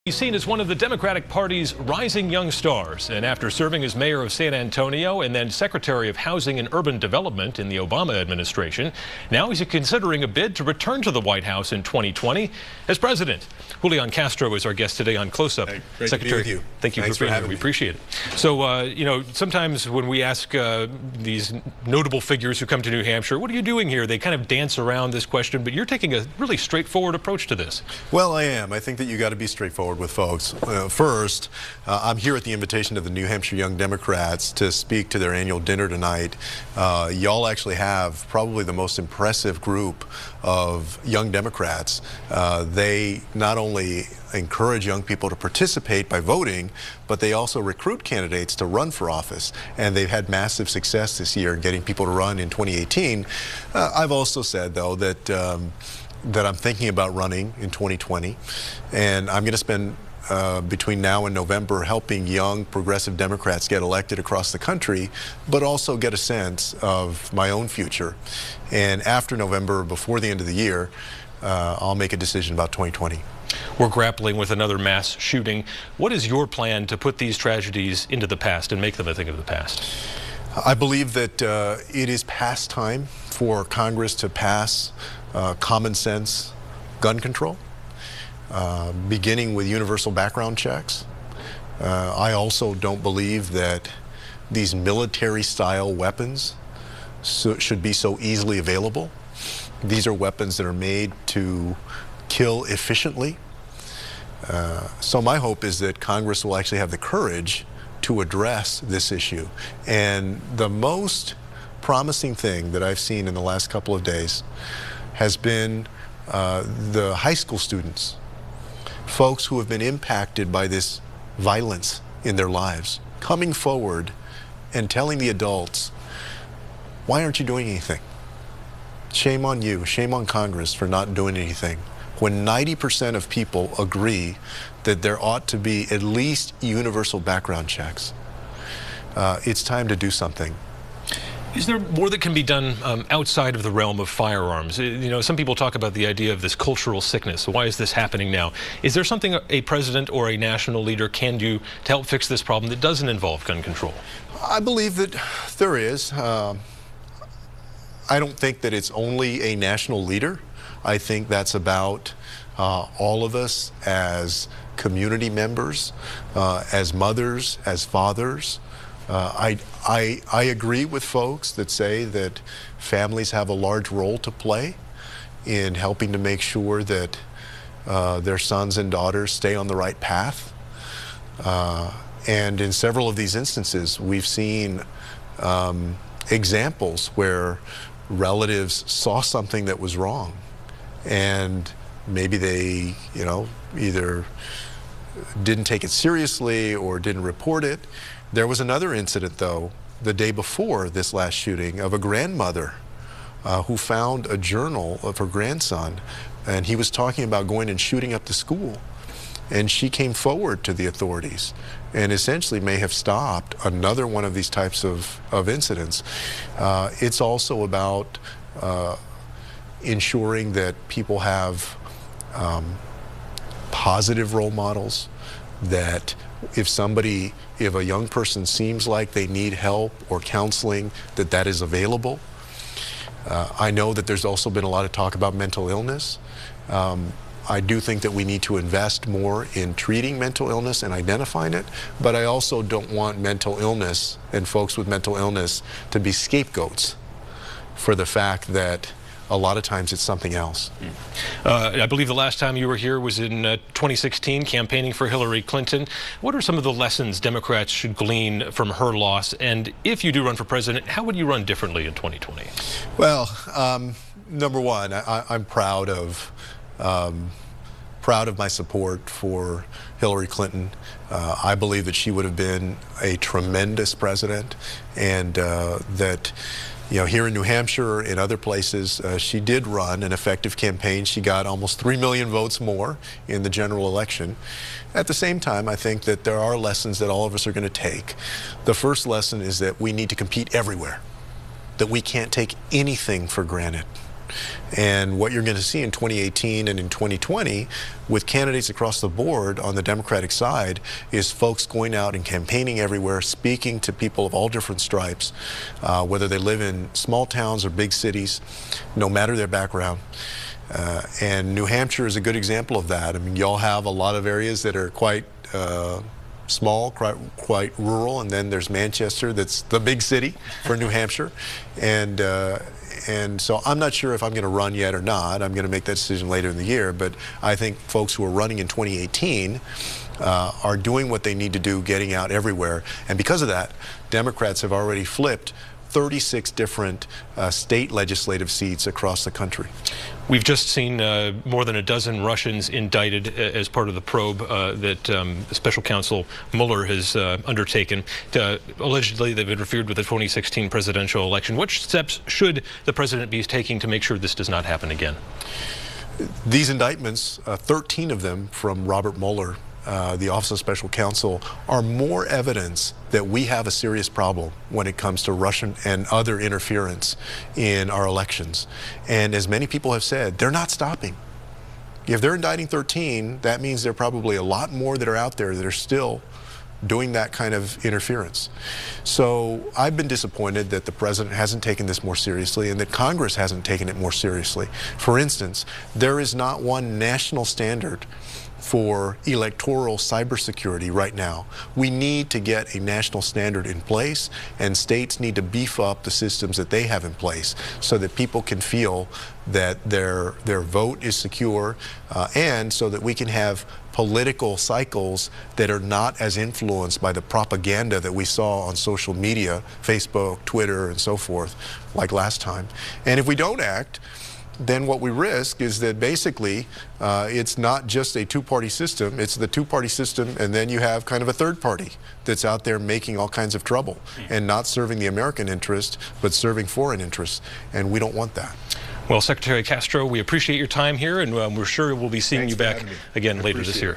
He's seen as one of the Democratic Party's rising young stars, and after serving as mayor of San Antonio and then Secretary of Housing and Urban Development in the Obama administration, now he's considering a bid to return to the White House in 2020 as president. Julian Castro is our guest today on Close Up. Hey, great Secretary, to be with you. Thank you Thanks for being here. having We me. appreciate it. So, you know, sometimes when we ask these notable figures who come to New Hampshire, what are you doing here? They kind of dance around this question, but you're taking a really straightforward approach to this. Well, I am. I think that you got to be straightforward with folks. First, I'm here at the invitation of the New Hampshire Young Democrats to speak to their annual dinner tonight. Y'all actually have probably the most impressive group of young Democrats. They not only encourage young people to participate by voting, but they also recruit candidates to run for office. And they've had massive success this year in getting people to run in 2018. I've also said, though, that I'm thinking about running in 2020, and I'm going to spend between now and November helping young progressive Democrats get elected across the country, but also get a sense of my own future. And after November, before the end of the year, I'll make a decision about 2020. We're grappling with another mass shooting. What is your plan to put these tragedies into the past and make them a thing of the past? I believe that it is past time for Congress to pass common sense gun control, beginning with universal background checks. I also don't believe that these military-style weapons should be so easily available. These are weapons that are made to kill efficiently. So my hope is that Congress will actually have the courage to address this issue. And the most promising thing that I've seen in the last couple of days has been the high school students, folks who have been impacted by this violence in their lives, coming forward and telling the adults, why aren't you doing anything? Shame on you, shame on Congress for not doing anything. When 90% of people agree that there ought to be at least universal background checks, it's time to do something. Is there more that can be done outside of the realm of firearms? You know, some people talk about the idea of this cultural sickness. Why is this happening now? Is there something a president or a national leader can do to help fix this problem that doesn't involve gun control? I believe that there is. I don't think that it's only a national leader. I think that's about all of us as community members, as mothers, as fathers. I agree with folks that say that families have a large role to play in helping to make sure that their sons and daughters stay on the right path. And in several of these instances, we've seen examples where relatives saw something that was wrong, and maybe they, you know, either didn't take it seriously or didn't report it. There was another incident, though, the day before this last shooting of a grandmother who found a journal of her grandson, and he was talking about going and shooting up the school. And she came forward to the authorities and essentially may have stopped another one of these types of incidents. It's also about ensuring that people have positive role models, that if a young person seems like they need help or counseling, that is available. I know that there's also been a lot of talk about mental illness. I do think that we need to invest more in treating mental illness and identifying it, but I also don't want mental illness and folks with mental illness to be scapegoats for the fact that a lot of times it's something else. I believe the last time you were here was in 2016, campaigning for Hillary Clinton. What are some of the lessons Democrats should glean from her loss? And if you do run for president, how would you run differently in 2020? Well, number one, I'm proud of my support for Hillary Clinton. I believe that she would have been a tremendous president, and that, you know, here in New Hampshire, in other places, she did run an effective campaign. She got almost 3 million votes more in the general election. At the same time, I think that there are lessons that all of us are going to take. The first lesson is that we need to compete everywhere, that we can't take anything for granted. And what you're going to see in 2018 and in 2020 with candidates across the board on the Democratic side is folks going out and campaigning everywhere, speaking to people of all different stripes, whether they live in small towns or big cities, no matter their background. And New Hampshire is a good example of that. I mean, y'all have a lot of areas that are quite small, quite rural, and then there's Manchester, that's the big city for New Hampshire. And so I'm not sure if I'm going to run yet or not. I'm going to make that decision later in the year. But I think folks who are running in 2018 are doing what they need to do, getting out everywhere. And because of that, Democrats have already flipped 36 different state legislative seats across the country. We've just seen more than a dozen Russians indicted as part of the probe that Special Counsel Mueller has undertaken. Allegedly, they've interfered with the 2016 presidential election. Which steps should the president be taking to make sure this does not happen again? These indictments, 13 of them from Robert Mueller, the Office of Special Counsel, are more evidence that we have a serious problem when it comes to Russian and other interference in our elections. And as many people have said, they're not stopping. If they're indicting 13, that means there are probably a lot more that are out there that are still doing that kind of interference. So I've been disappointed that the president hasn't taken this more seriously and that Congress hasn't taken it more seriously. For instance, there is not one national standard for electoral cybersecurity right now. We need to get a national standard in place, and states need to beef up the systems that they have in place so that people can feel that their vote is secure, and so that we can have political cycles that are not as influenced by the propaganda that we saw on social media, Facebook, Twitter, and so forth, like last time. And if we don't act, then what we risk is that basically it's not just a two-party system, it's the two-party system, and then you have kind of a third party that's out there making all kinds of trouble and not serving the American interest, but serving foreign interests, and we don't want that. Well, Secretary Castro, we appreciate your time here, and we're sure we'll be seeing you back again later this year.